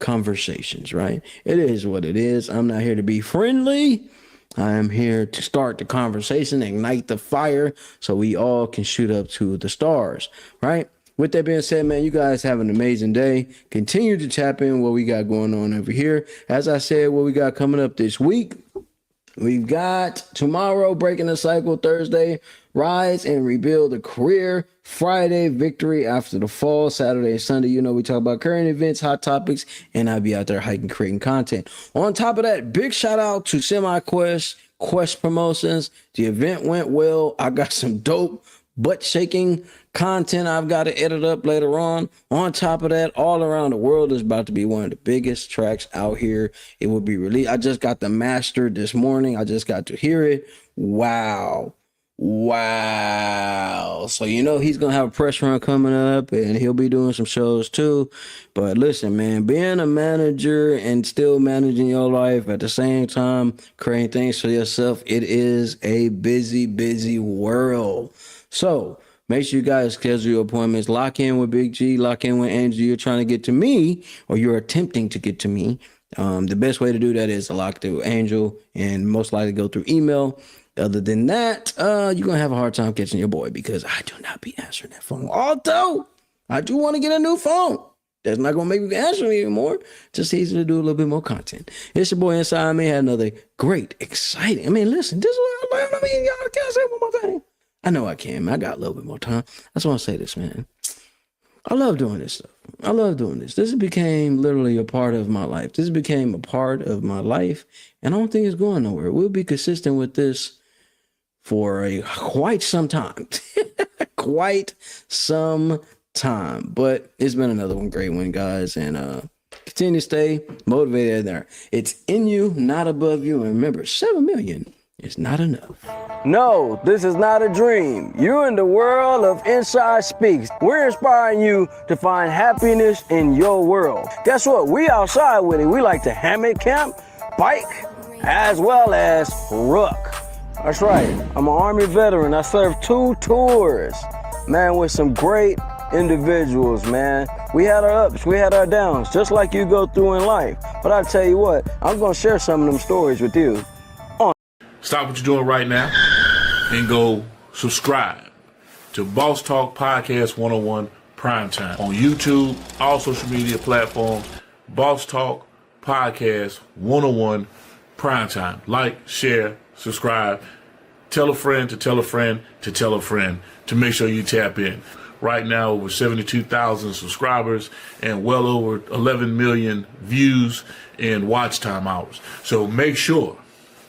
conversations, right? It is what it is. I'm not here to be friendly. I am here to start the conversation, ignite the fire so we all can shoot up to the stars, right? With that being said, man, you guys have an amazing day. Continue to tap in what we got going on over here. As I said, what we got coming up this week, we've got tomorrow, Breaking the Cycle, Thursday, Rise and Rebuild a Career, Friday, Victory After the Fall, Saturday and Sunday, you know, we talk about current events, hot topics, and I'll be out there hiking, creating content. On top of that, big shout out to SemiQuest, Quest Promotions. The event went well. I got some dope butt shaking content I've got to edit up later on. On top of that, All Around the World is about to be one of the biggest tracks out here. It will be released. I just got the master this morning. I just got to hear it. Wow. So you know he's gonna have a press run coming up, and he'll be doing some shows too. But listen, man, being a manager and still managing your life at the same time, creating things for yourself, it is a busy world. So make sure you guys schedule your appointments. Lock in with Big G, lock in with Angel. You're trying to get to me, or you're attempting to get to me. The best way to do that is to lock through Angel and most likely go through email. Other than that, you're going to have a hard time catching your boy because I do not be answering that phone. Although, I do want to get a new phone. That's not going to make me answer me anymore. Just easy to do a little bit more content. It's your boy Inside Me. Had another great, exciting. I mean, listen, this is what I learned. I mean, y'all can't say one more thing. I know I can, man. I got a little bit more time. I just want to say this, man. I love doing this stuff. I love doing this. This became literally a part of my life. This became a part of my life, and I don't think it's going nowhere. We'll be consistent with this for quite some time. Quite some time. But it's been another great one, guys. And continue to stay motivated there. It's in you, not above you. And remember, 7 million is not enough. No, this is not a dream. You're in the world of Inside Speaks. We're inspiring you to find happiness in your world. Guess what? We outside with it. We like to hammock camp, bike, as well as ruck. That's right. I'm an Army veteran. I served 2 tours, man, with some great individuals, man. We had our ups, we had our downs, just like you go through in life. But I tell you what, I'm going to share some of them stories with you. Stop what you're doing right now and go subscribe to Boss Talk Podcast 101 Primetime on YouTube, all social media platforms. Boss Talk Podcast 101 Primetime. Like, share, subscribe. Tell a friend to tell a friend to tell a friend to make sure you tap in. Right now, over 72,000 subscribers and well over 11 million views and watch time hours. So make sure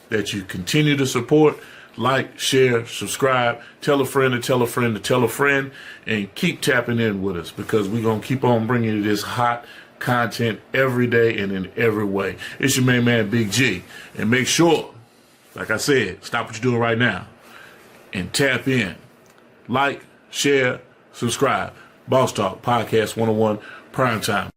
that you continue to support, like, share, subscribe, tell a friend to tell a friend to tell a friend, and keep tapping in with us because we're going to keep on bringing you this hot content every day and in every way. It's your main man, Big G. And make sure, like I said, stop what you're doing right now and tap in. Like, share, subscribe. Boss Talk Podcast 101 Primetime.